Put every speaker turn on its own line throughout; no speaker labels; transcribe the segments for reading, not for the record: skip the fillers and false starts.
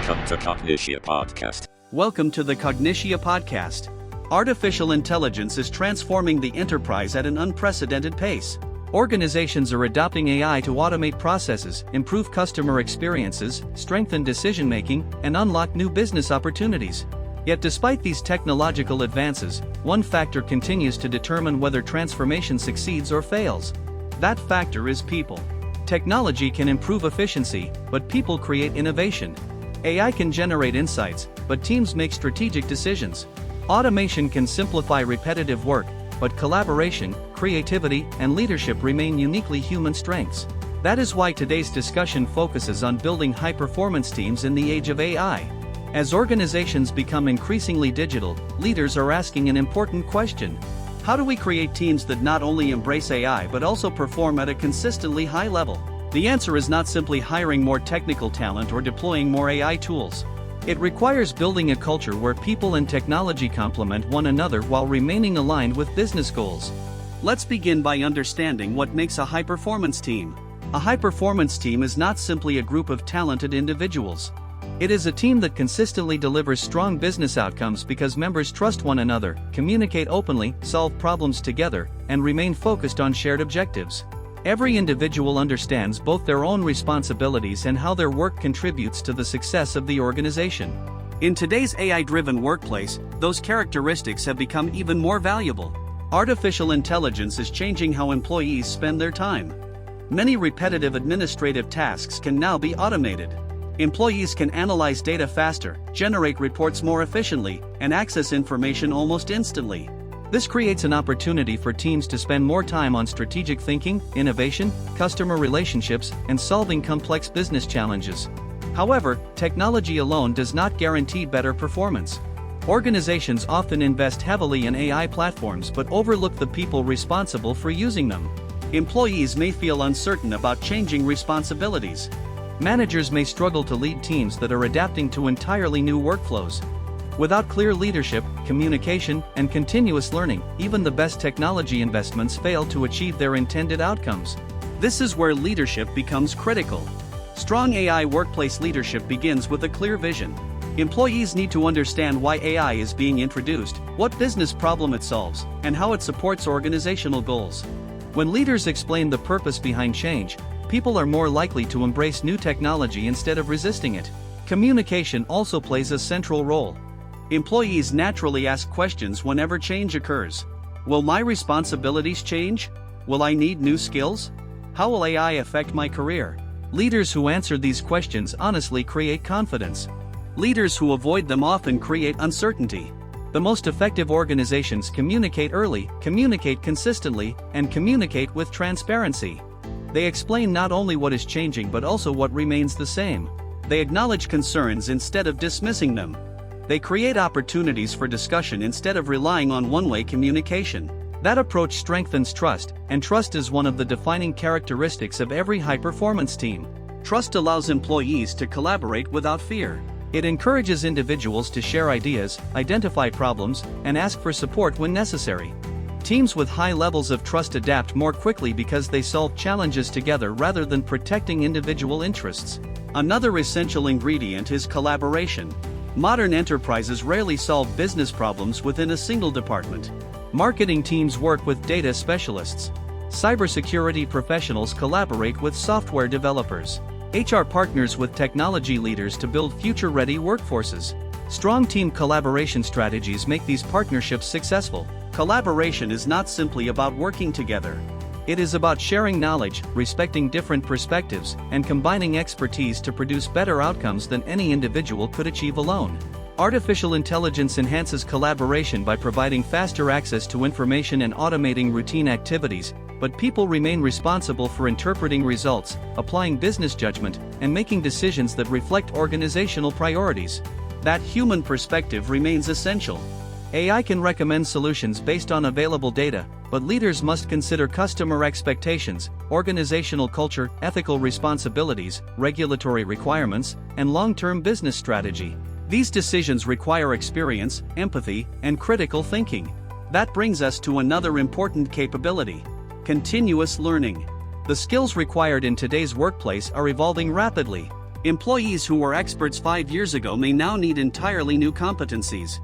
Welcome to Cognixia Podcast.
Welcome to the Cognixia Podcast. Artificial intelligence is transforming the enterprise at an unprecedented pace. Organizations are adopting AI to automate processes, improve customer experiences, strengthen decision-making, and unlock new business opportunities. Yet despite these technological advances, one factor continues to determine whether transformation succeeds or fails. That factor is people. Technology can improve efficiency, but people create innovation. AI can generate insights, but teams make strategic decisions. Automation can simplify repetitive work, but collaboration, creativity, and leadership remain uniquely human strengths. That is why today's discussion focuses on building high-performance teams in the age of AI. As organizations become increasingly digital, leaders are asking an important question. How do we create teams that not only embrace AI but also perform at a consistently high level? The answer is not simply hiring more technical talent or deploying more AI tools. It requires building a culture where people and technology complement one another while remaining aligned with business goals. Let's begin by understanding what makes a high-performance team. A high-performance team is not simply a group of talented individuals. It is a team that consistently delivers strong business outcomes because members trust one another, communicate openly, solve problems together, and remain focused on shared objectives. Every individual understands both their own responsibilities and how their work contributes to the success of the organization. In today's AI-driven workplace, those characteristics have become even more valuable. Artificial intelligence is changing how employees spend their time. Many repetitive administrative tasks can now be automated. Employees can analyze data faster, generate reports more efficiently, and access information almost instantly. This creates an opportunity for teams to spend more time on strategic thinking, innovation, customer relationships, and solving complex business challenges. However, technology alone does not guarantee better performance. Organizations often invest heavily in AI platforms but overlook the people responsible for using them. Employees may feel uncertain about changing responsibilities. Managers may struggle to lead teams that are adapting to entirely new workflows. Without clear leadership, communication, and continuous learning, even the best technology investments fail to achieve their intended outcomes. This is where leadership becomes critical. Strong AI workplace leadership begins with a clear vision. Employees need to understand why AI is being introduced, what business problem it solves, and how it supports organizational goals. When leaders explain the purpose behind change, people are more likely to embrace new technology instead of resisting it. Communication also plays a central role. Employees naturally ask questions whenever change occurs. Will my responsibilities change? Will I need new skills? How will AI affect my career? Leaders who answer these questions honestly create confidence. Leaders who avoid them often create uncertainty. The most effective organizations communicate early, communicate consistently, and communicate with transparency. They explain not only what is changing but also what remains the same. They acknowledge concerns instead of dismissing them. They create opportunities for discussion instead of relying on one-way communication. That approach strengthens trust, and trust is one of the defining characteristics of every high-performance team. Trust allows employees to collaborate without fear. It encourages individuals to share ideas, identify problems, and ask for support when necessary. Teams with high levels of trust adapt more quickly because they solve challenges together rather than protecting individual interests. Another essential ingredient is collaboration. Modern enterprises rarely solve business problems within a single department. Marketing teams work with data specialists. Cybersecurity professionals collaborate with software developers. HR partners with technology leaders to build future-ready workforces. Strong team collaboration strategies make these partnerships successful. Collaboration is not simply about working together. It is about sharing knowledge, respecting different perspectives, and combining expertise to produce better outcomes than any individual could achieve alone. Artificial intelligence enhances collaboration by providing faster access to information and automating routine activities, but people remain responsible for interpreting results, applying business judgment, and making decisions that reflect organizational priorities. That human perspective remains essential. AI can recommend solutions based on available data, but leaders must consider customer expectations, organizational culture, ethical responsibilities, regulatory requirements, and long-term business strategy. These decisions require experience, empathy, and critical thinking. That brings us to another important capability: continuous learning. The skills required in today's workplace are evolving rapidly. Employees who were experts 5 years ago may now need entirely new competencies.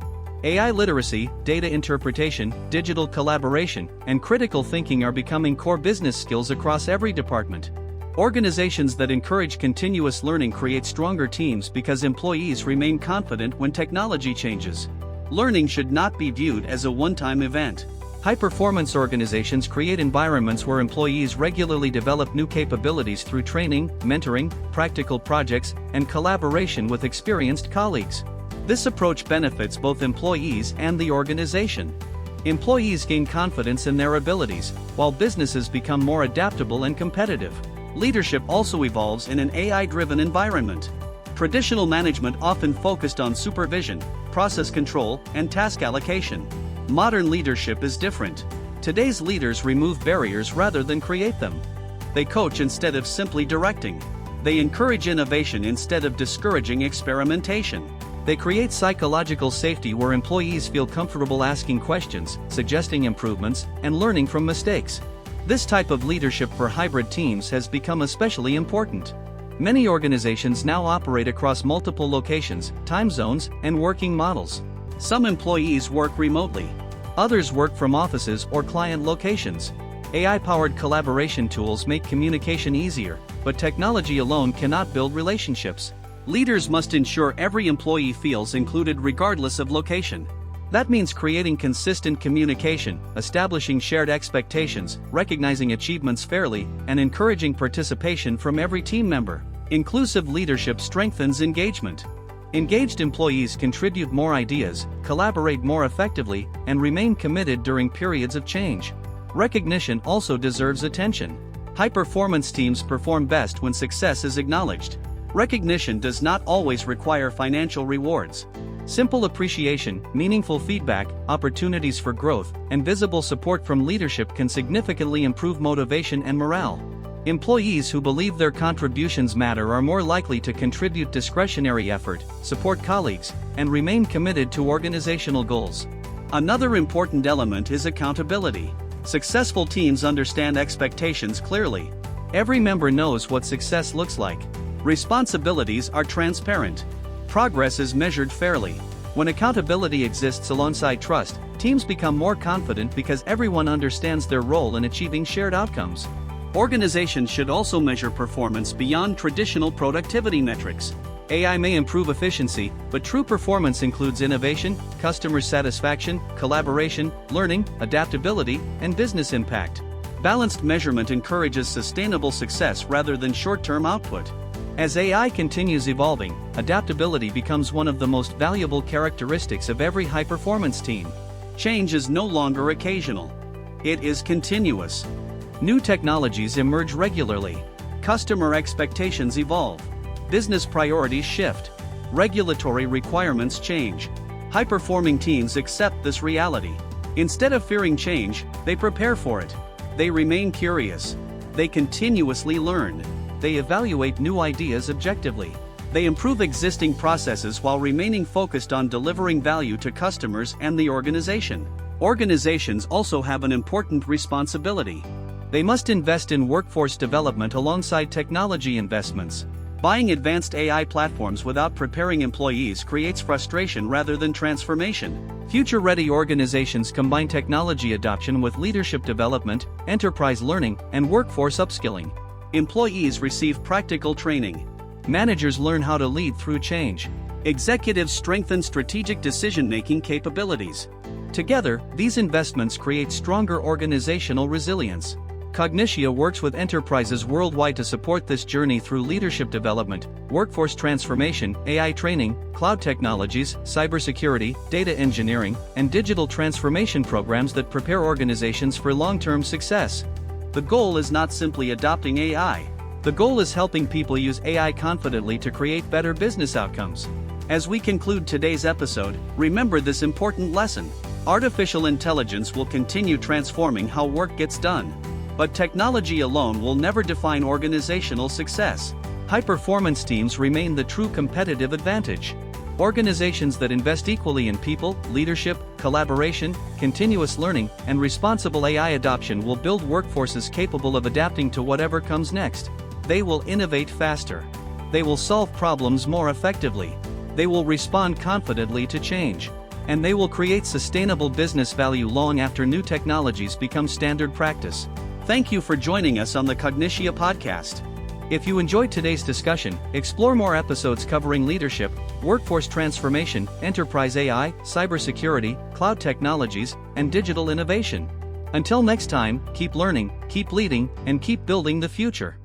AI literacy, data interpretation, digital collaboration, and critical thinking are becoming core business skills across every department. Organizations that encourage continuous learning create stronger teams because employees remain confident when technology changes. Learning should not be viewed as a one-time event. High-performance organizations create environments where employees regularly develop new capabilities through training, mentoring, practical projects, and collaboration with experienced colleagues. This approach benefits both employees and the organization. Employees gain confidence in their abilities, while businesses become more adaptable and competitive. Leadership also evolves in an AI-driven environment. Traditional management often focused on supervision, process control, and task allocation. Modern leadership is different. Today's leaders remove barriers rather than create them. They coach instead of simply directing. They encourage innovation instead of discouraging experimentation. They create psychological safety where employees feel comfortable asking questions, suggesting improvements, and learning from mistakes. This type of leadership for hybrid teams has become especially important. Many organizations now operate across multiple locations, time zones, and working models. Some employees work remotely. Others work from offices or client locations. AI-powered collaboration tools make communication easier, but technology alone cannot build relationships. Leaders must ensure every employee feels included regardless of location. That means creating consistent communication, establishing shared expectations, recognizing achievements fairly, and encouraging participation from every team member. Inclusive leadership strengthens engagement. Engaged employees contribute more ideas, collaborate more effectively, and remain committed during periods of change. Recognition also deserves attention. High-performance teams perform best when success is acknowledged. Recognition does not always require financial rewards. Simple appreciation, meaningful feedback, opportunities for growth, and visible support from leadership can significantly improve motivation and morale. Employees who believe their contributions matter are more likely to contribute discretionary effort, support colleagues, and remain committed to organizational goals. Another important element is accountability. Successful teams understand expectations clearly. Every member knows what success looks like. Responsibilities are transparent. Progress is measured fairly. When accountability exists alongside trust, teams become more confident because everyone understands their role in achieving shared outcomes. Organizations should also measure performance beyond traditional productivity metrics. AI may improve efficiency, but true performance includes innovation, customer satisfaction, collaboration, learning, adaptability, and business impact. Balanced measurement encourages sustainable success rather than short-term output. As AI continues evolving, adaptability becomes one of the most valuable characteristics of every high-performance team. Change is no longer occasional. It is continuous. New technologies emerge regularly. Customer expectations evolve. Business priorities shift. Regulatory requirements change. High-performing teams accept this reality. Instead of fearing change, they prepare for it. They remain curious. They continuously learn. They evaluate new ideas objectively. They improve existing processes while remaining focused on delivering value to customers and the organization. Organizations also have an important responsibility. They must invest in workforce development alongside technology investments. Buying advanced AI platforms without preparing employees creates frustration rather than transformation. Future-ready organizations combine technology adoption with leadership development, enterprise learning, and workforce upskilling. Employees receive practical training. Managers learn how to lead through change. Executives strengthen strategic decision-making capabilities. Together, these investments create stronger organizational resilience. Cognixia works with enterprises worldwide to support this journey through leadership development, workforce transformation, AI training, cloud technologies, cybersecurity, data engineering, and digital transformation programs that prepare organizations for long-term success. The goal is not simply adopting AI. The goal is helping people use AI confidently to create better business outcomes. As we conclude today's episode, remember this important lesson. Artificial intelligence will continue transforming how work gets done. But technology alone will never define organizational success. High-performance teams remain the true competitive advantage. Organizations that invest equally in people, leadership, collaboration, continuous learning, and responsible AI adoption will build workforces capable of adapting to whatever comes next. They will innovate faster. They will solve problems more effectively. They will respond confidently to change. And they will create sustainable business value long after new technologies become standard practice. Thank you for joining us on the Cognixia Podcast. If you enjoyed today's discussion, explore more episodes covering leadership, workforce transformation, enterprise AI, cybersecurity, cloud technologies, and digital innovation. Until next time, keep learning, keep leading, and keep building the future.